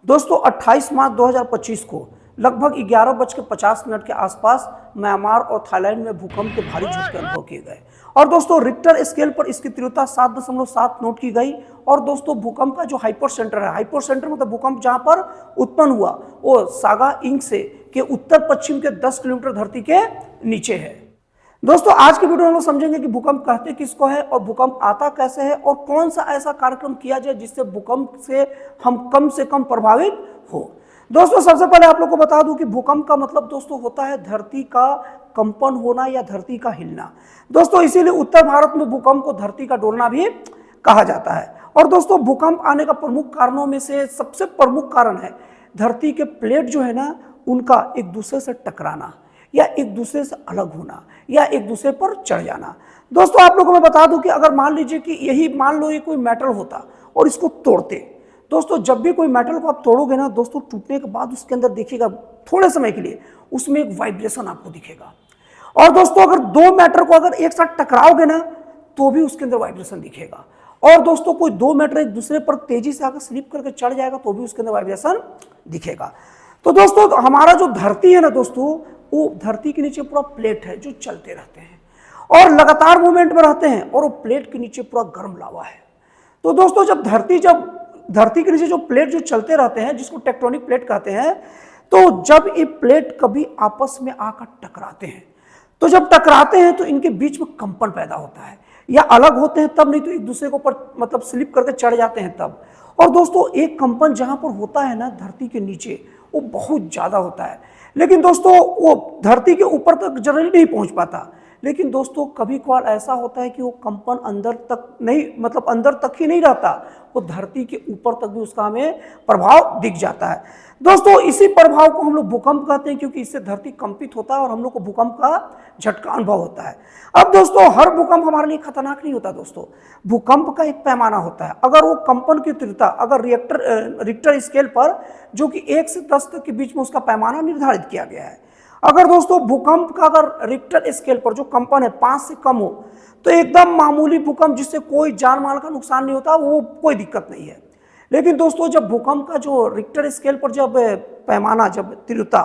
दोस्तों 28 मार्च 2025 को लगभग 11:50 के आसपास म्यांमार और थाईलैंड में भूकंप के भारी झटके अनुभव किए गए। और दोस्तों रिक्टर स्केल पर इसकी तीव्रता 7.7 नोट की गई। और दोस्तों भूकंप का जो हाइपर सेंटर है, हाइपर सेंटर मतलब भूकंप जहां पर उत्पन्न हुआ वो सागा इंक से के उत्तर पश्चिम के 10 किलोमीटर धरती के नीचे है। दोस्तों आज की वीडियो में हम लोग समझेंगे कि भूकंप कहते किसको है और भूकंप आता कैसे है और कौन सा ऐसा कार्यक्रम किया जाए जिससे भूकंप से हम कम से कम प्रभावित हो। दोस्तों सबसे पहले आप लोग को बता दूं कि भूकंप का मतलब दोस्तों होता है धरती का कंपन होना या धरती का हिलना। दोस्तों इसीलिए उत्तर भारत में भूकंप को धरती का डोलना भी कहा जाता है। और दोस्तों भूकंप आने का प्रमुख कारणों में से सबसे प्रमुख कारण है धरती के प्लेट जो है ना उनका एक दूसरे से टकराना या एक दूसरे से अलग होना या एक दूसरे पर चढ़ जाना। दोस्तों आप लोगों को मैं बता दूं कि अगर मान लीजिए कि यही मान लो ये कोई मेटल होता और इसको तोड़ते, दोस्तों जब भी कोई मेटल को आप तोड़ोगे ना दोस्तों टूटने के बाद उसके अंदर देखिएगा थोड़े समय के लिए उसमें एक वाइब्रेशन आपको दिखेगा। और दोस्तों अगर दो मेटल को अगर एक साथ टकराओगे ना तो भी उसके अंदर वाइब्रेशन दिखेगा। और दोस्तों कोई दो मेटल एक दूसरे पर तेजी से आकर स्लिप करके चढ़ जाएगा तो भी उसके अंदर वाइब्रेशन दिखेगा। तो दोस्तों हमारा जो धरती है ना दोस्तों वो धरती के नीचे पूरा प्लेट है जो चलते रहते हैं और लगातार मूवमेंट में रहते हैं और वो प्लेट के नीचे पूरा गर्म लावा है। तो दोस्तों जब धरती के नीचे जो प्लेट जो चलते रहते हैं जिसको टेक्टोनिक प्लेट कहते हैं, तो जब ये प्लेट कभी आपस में आकर टकराते हैं तो जब टकराते हैं तो इनके बीच में कंपन पैदा होता है या अलग होते हैं तब, नहीं तो एक दूसरे के ऊपर मतलब स्लिप करके चढ़ जाते हैं तब। और दोस्तों एक कंपन जहां पर होता है ना धरती के नीचे वो बहुत ज्यादा होता है, लेकिन दोस्तों वो धरती के ऊपर तक जनरली नहीं पहुंच पाता। लेकिन दोस्तों कभी कभार ऐसा होता है कि वो कंपन अंदर तक नहीं मतलब अंदर तक ही नहीं रहता, वो धरती के ऊपर तक भी उसका हमें प्रभाव दिख जाता है। दोस्तों इसी प्रभाव को हम लोग भूकंप कहते हैं क्योंकि इससे धरती कंपित होता है और हम लोग को भूकंप का झटका अनुभव होता है। अब दोस्तों हर भूकंप हमारे लिए खतरनाक नहीं होता। दोस्तों भूकंप का एक पैमाना होता है। अगर वो कंपन की तीव्रता अगर रिक्टर स्केल पर जो कि 1 से 10 तक के बीच में उसका पैमाना निर्धारित किया गया है, अगर दोस्तों भूकंप का अगर रिक्टर स्केल पर जो कंपन है 5 से कम हो तो एकदम मामूली भूकंप जिससे कोई जान माल का नुकसान नहीं होता, वो कोई दिक्कत नहीं है। लेकिन दोस्तों जब भूकंप का जो रिक्टर स्केल पर जब पैमाना जब तीव्रता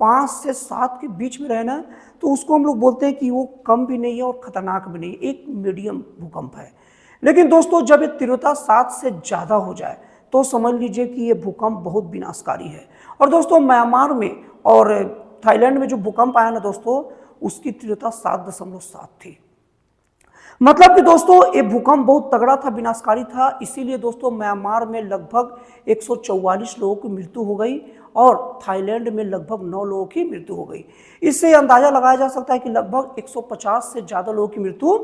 5 से 7 के बीच में रहे ना तो उसको हम लोग बोलते हैं कि वो कम भी नहीं है और खतरनाक भी नहीं, एक मीडियम भूकंप है। लेकिन दोस्तों जब ये तीव्रता 7 से ज़्यादा हो जाए तो समझ लीजिए कि ये भूकंप बहुत विनाशकारी है। और दोस्तों म्यांमार में और थाईलैंड में जो भूकंप आया ना दोस्तों उसकी तीव्रता 7.7 थी। मतलब कि दोस्तों ये भूकंप बहुत तगड़ा था, विनाशकारी था। इसीलिए दोस्तों म्यांमार में लगभग 144 लोगों की मृत्यु हो गई और थाईलैंड में लगभग 9 लोगों की मृत्यु हो गई। इससे अंदाजा लगाया जा सकता है कि लगभग 150 से ज़्यादा लोगों की मृत्यु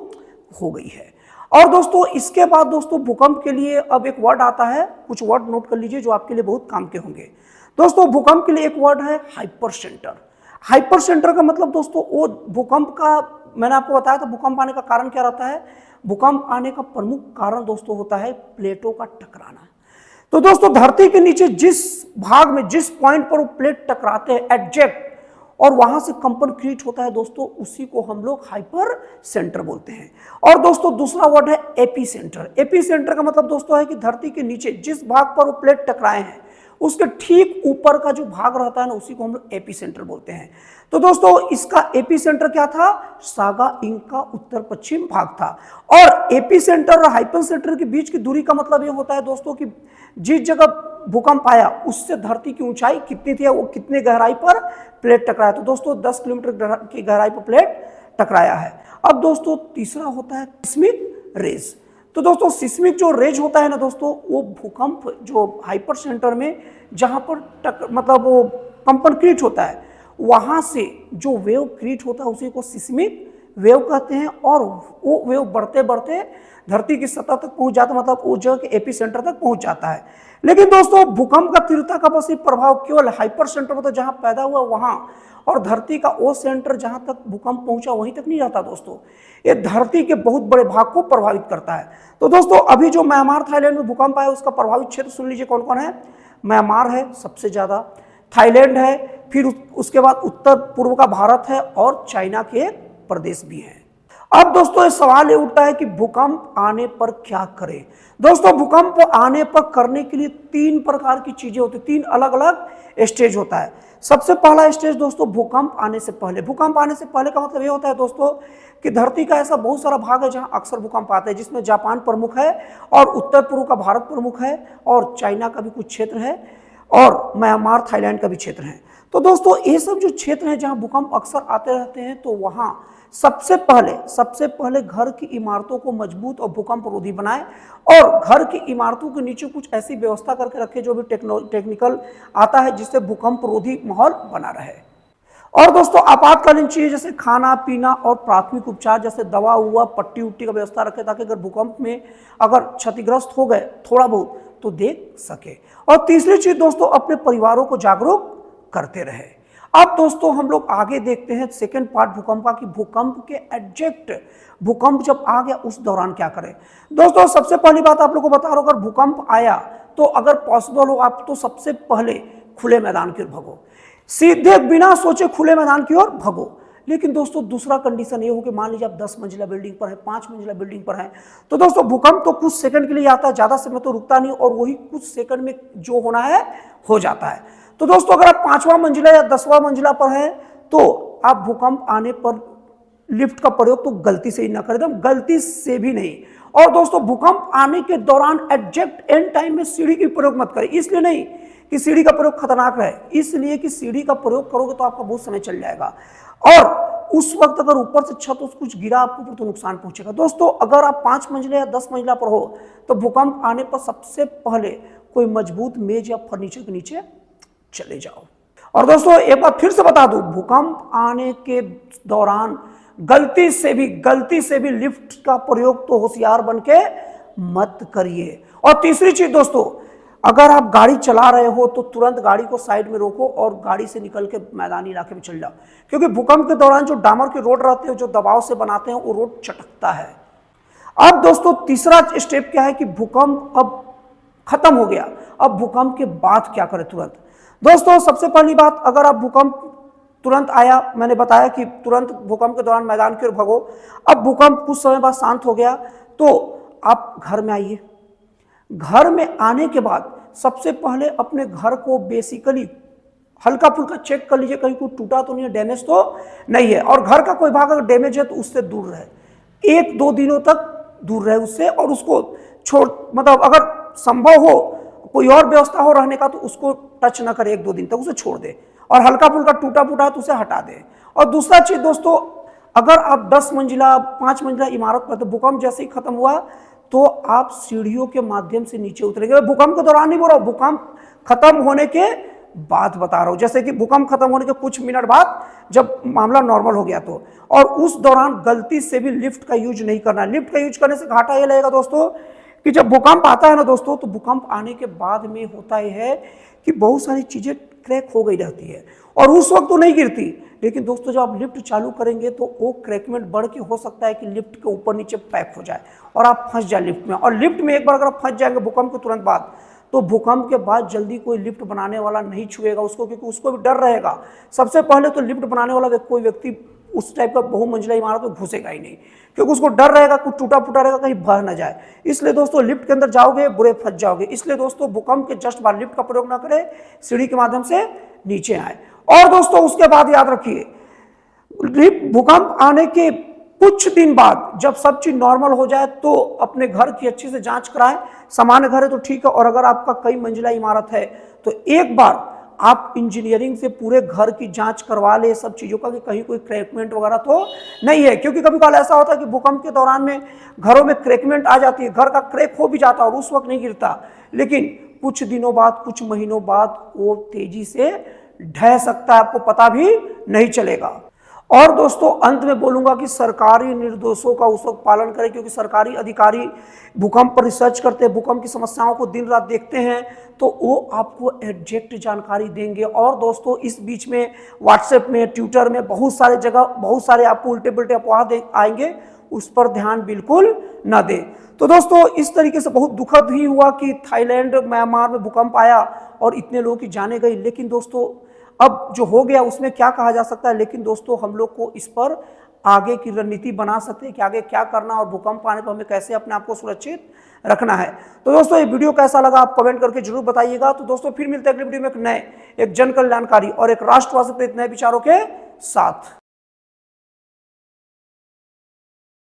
हो गई है। और दोस्तों इसके बाद दोस्तों भूकंप के लिए अब एक वर्ड आता है, कुछ वर्ड नोट कर लीजिए जो आपके लिए बहुत काम के होंगे। दोस्तों भूकंप के लिए एक वर्ड है हाइपर सेंटर। हाइपर सेंटर का मतलब दोस्तों वो भूकंप का, मैंने आपको बताया था भूकंप आने का कारण क्या रहता है। भूकंप आने का प्रमुख कारण दोस्तों होता है प्लेटों का टकराना। तो दोस्तों धरती के नीचे जिस भाग में जिस पॉइंट पर वो प्लेट टकराते हैं एग्जैक्ट और वहां से कंपन क्रिएट होता है दोस्तों उसी को हम लोग हाइपर सेंटर बोलते हैं। और दोस्तों दूसरा वर्ड है एपी सेंटर। एपी सेंटर का मतलब दोस्तों है कि धरती के नीचे जिस भाग पर वो प्लेट टकराए हैं उसके ठीक ऊपर का जो भाग रहता है ना उसी को हम लोग एपी सेंटर बोलते हैं। तो दोस्तों इसका एपी सेंटर क्या था, सागा इंक का उत्तर पश्चिम भाग था। और एपी सेंटर और हाइपर सेंटर के बीच की दूरी का मतलब ये होता है दोस्तों कि जिस जगह भूकंप आया उससे धरती की ऊंचाई कितनी थी, वो कितने गहराई पर प्लेट टकराया। तो दोस्तों 10 किलोमीटर की गहराई पर प्लेट टकराया है। अब दोस्तों तीसरा होता है सिस्मिक रेज। तो दोस्तों सिस्मिक जो रेज होता है ना दोस्तों वो भूकंप जो हाइपर सेंटर में जहां पर मतलब वो कंपन क्रिएट होता है वहां से जो वेव क्रिएट होता है उसी को सिस्मिक वेव कहते हैं। और वो वेव बढ़ते बढ़ते धरती की सतह तक पहुंच जाता है, मतलब उस जगह के एपी सेंटर तक पहुंच जाता है। लेकिन दोस्तों भूकंप का तीव्रता का बस प्रभाव केवल हाइपर सेंटर मतलब जहां पैदा हुआ वहां और धरती का वो सेंटर जहां तक भूकंप पहुंचा वहीं तक नहीं रहता दोस्तों, ये धरती के बहुत बड़े भाग को प्रभावित करता है। तो दोस्तों अभी जो म्यांमार थाईलैंड में भूकंप आया उसका प्रभावित क्षेत्र सुन लीजिए कौन कौन है। म्यांमार है सबसे ज्यादा, थाईलैंड है, फिर उसके बाद उत्तर पूर्व का भारत है और चाइना के प्रदेश भी हैं। अब दोस्तों ये सवाल ये उठता है कि भूकंप आने पर क्या करें। दोस्तों भूकंप आने पर करने के लिए तीन प्रकार की चीजें होती हैं, तीन अलग अलग स्टेज होता है। सबसे पहला स्टेज दोस्तों भूकंप आने से पहले। भूकंप आने से पहले का मतलब ये होता है दोस्तों कि धरती का ऐसा बहुत सारा भाग है जहां अक्सर भूकंप आते हैं, जिसमें जापान प्रमुख है और उत्तर पूर्व का भारत प्रमुख है और चाइना का भी कुछ क्षेत्र है और म्यांमार थाईलैंड का भी क्षेत्र है। तो दोस्तों ये सब जो क्षेत्र हैं जहां भूकंप अक्सर आते रहते हैं, तो वहां सबसे पहले घर की इमारतों को मजबूत और भूकंप रोधी बनाएं और घर की इमारतों के नीचे कुछ ऐसी व्यवस्था करके रखें जो भी टेक्निकल आता है, जिससे भूकंप रोधी माहौल बना रहे। और दोस्तों आपातकालीन चीजें जैसे खाना पीना और प्राथमिक उपचार जैसे दवा हुआ, पट्टी उट्टी का व्यवस्था रखें, ताकि अगर भूकंप में अगर क्षतिग्रस्त हो गए थोड़ा बहुत तो देख सके। और तीसरी चीज दोस्तों अपने परिवारों को जागरूक करते रहे। अब दोस्तों हम लोग आगे देखते हैं सेकंड पार्ट भूकंप का, कि भूकंप के एग्जैक्ट भूकंप जब आ गया उस दौरान क्या करें। दोस्तों सबसे पहली बात आप लोगों को बता रहा हूं, अगर भूकंप आया तो अगर पॉसिबल हो आप तो सबसे पहले खुले मैदान की ओर भगो, सीधे बिना सोचे खुले मैदान की ओर भगो। लेकिन दोस्तों दूसरा कंडीशन ये हो कि मान लीजिए आप 10 मंजिला बिल्डिंग पर है, 5 मंजिला बिल्डिंग पर है, तो दोस्तों भूकंप तो कुछ सेकंड के लिए आता है, ज्यादा समय तो रुकता नहीं और वही कुछ सेकंड में जो होना है हो जाता है। तो दोस्तों अगर आप 5वां मंजिला या 10वां मंजिला पर हैं तो आप भूकंप आने पर लिफ्ट का प्रयोग तो गलती से ही ना करें, एकदम गलती से भी नहीं। और दोस्तों भूकंप आने के दौरान एग्जैक्ट एंड टाइम में सीढ़ी की प्रयोग मत करें, इसलिए नहीं कि सीढ़ी का प्रयोग खतरनाक है, इसलिए कि सीढ़ी का प्रयोग करोगे तो आपका बहुत समय चल जाएगा और उस वक्त अगर ऊपर से छत कुछ गिरा आपको ऊपर तो नुकसान पहुंचेगा। दोस्तों अगर आप 5 मंजिला या 10 मंजिला पर हो तो भूकंप आने पर सबसे पहले कोई मजबूत मेज या फर्नीचर के नीचे चले जाओ। और दोस्तों एक बार फिर से बता दूं, भूकंप आने के दौरान गलती से भी लिफ्ट का प्रयोग तो होशियार बन के मत करिए। और तीसरी चीज दोस्तों, अगर आप गाड़ी चला रहे हो तो तुरंत गाड़ी को साइड में रोको और गाड़ी से निकल के मैदानी इलाके में चल जाओ, क्योंकि भूकंप के दौरान जो डामर के रोड रहते हैं जो दबाव से बनाते हैं वो रोड चटकता है। अब दोस्तों तीसरा स्टेप क्या है कि भूकंप अब खत्म हो गया, अब भूकंप के बाद क्या करें तुरंत। दोस्तों सबसे पहली बात, अगर आप भूकंप तुरंत आया, मैंने बताया कि तुरंत भूकंप के दौरान मैदान की ओर भगो। अब भूकंप कुछ समय बाद शांत हो गया तो आप घर में आइए। घर में आने के बाद सबसे पहले अपने घर को बेसिकली हल्का फुल्का चेक कर लीजिए, कहीं कुछ टूटा तो नहीं है, डैमेज तो नहीं है। और घर का कोई भाग अगर डैमेज है तो उससे दूर रहे, 1-2 दिनों तक दूर रहे उससे, और उसको छोड़ मतलब अगर संभव हो कोई और व्यवस्था हो रहने का तो उसको टच ना करे, 1-2 दिन तक उसे छोड़ दे, और हल्का फुल्का टूटा फूटा है तो उसे हटा दे। और दूसरा चीज दोस्तों, अगर आप 10 मंजिला 5 मंजिला इमारत पर, तो भूकंप जैसे ही खत्म हुआ तो आप सीढ़ियों के माध्यम से नीचे उतरेंगे। भूकंप के दौरान नहीं बोल रहा हूं, भूकंप खत्म होने के बाद बता रहा हूं, जैसे कि भूकंप खत्म होने के कुछ मिनट बाद जब मामला नॉर्मल हो गया तो। और उस दौरान गलती से भी लिफ्ट का यूज नहीं करना। लिफ्ट का यूज करने से घाटा यह लगेगा दोस्तों कि जब भूकंप आता है ना दोस्तों, तो भूकंप आने के बाद में होता यह है कि बहुत सारी चीजें क्रैक हो गई रहती है और उस वक्त तो नहीं गिरती, लेकिन दोस्तों जब आप लिफ्ट चालू करेंगे तो वो क्रैकमेंट बढ़ के हो सकता है कि लिफ्ट के ऊपर नीचे पैक हो जाए और आप फंस जाए लिफ्ट में। और लिफ्ट में एक बार अगर आप फंस जाएंगे भूकंप के तुरंत बाद, तो भूकंप के बाद जल्दी कोई लिफ्ट बनाने वाला नहीं छुएगा उसको, क्योंकि उसको भी डर रहेगा। सबसे पहले तो लिफ्ट बनाने वाला कोई व्यक्ति उस टाइप का बहुमंजिला इमारत में घुसेगा ही नहीं, क्योंकि उसको डर रहेगा कुछ टूटा फूटा रहेगा, कहीं बह ना जाए। इसलिए दोस्तों लिफ्ट के अंदर जाओगे बुरे फंस जाओगे। इसलिए दोस्तों भूकंप के जस्ट बाद लिफ्ट का प्रयोग ना करें, सीढ़ी के माध्यम से नीचे आए। और दोस्तों उसके बाद याद रखिए, भूकंप आने के कुछ दिन बाद जब सब चीज नॉर्मल हो जाए तो अपने घर की अच्छी से जांच कराएं। सामान्य घर है तो ठीक है, और अगर आपका कई मंजिला इमारत है तो एक बार आप इंजीनियरिंग से पूरे घर की जांच करवा ले सब चीजों का, कि कहीं कोई क्रैकमेंट वगैरह तो नहीं है। क्योंकि कभी कभी ऐसा होता है कि भूकंप के दौरान में घरों में क्रैकमेंट आ जाती है, घर का क्रैक हो भी जाता है और उस वक्त नहीं गिरता, लेकिन कुछ दिनों बाद कुछ महीनों बाद वो तेजी से ढह सकता है, आपको पता भी नहीं चलेगा। और दोस्तों अंत में बोलूंगा कि सरकारी निर्देशों का उस वक्त पालन करें, क्योंकि सरकारी अधिकारी भूकंप पर रिसर्च करते हैं, भूकंप की समस्याओं को दिन रात देखते हैं, तो वो आपको एग्जैक्ट जानकारी देंगे। और दोस्तों इस बीच में व्हाट्सएप में, ट्विटर में बहुत सारे जगह बहुत सारे आपको उल्टे पुल्टे अफवाह आएंगे, उस पर ध्यान बिल्कुल न दें। तो दोस्तों इस तरीके से बहुत दुखद ही हुआ कि थाईलैंड म्यांमार में भूकंप आया और इतने लोगों की जाने गई। लेकिन दोस्तों अब जो हो गया उसमें क्या कहा जा सकता है, लेकिन दोस्तों हम लोग को इस पर आगे की रणनीति बना सकते हैं कि आगे क्या करना और भूकंप आने पर हमें कैसे अपने आप को सुरक्षित रखना है। तो दोस्तों ये वीडियो कैसा लगा आप कमेंट करके जरूर बताइएगा। तो दोस्तों फिर मिलते हैं अगले वीडियो में एक जन कल्याणकारी और एक राष्ट्रवाद से प्रेरित नए विचारों के साथ।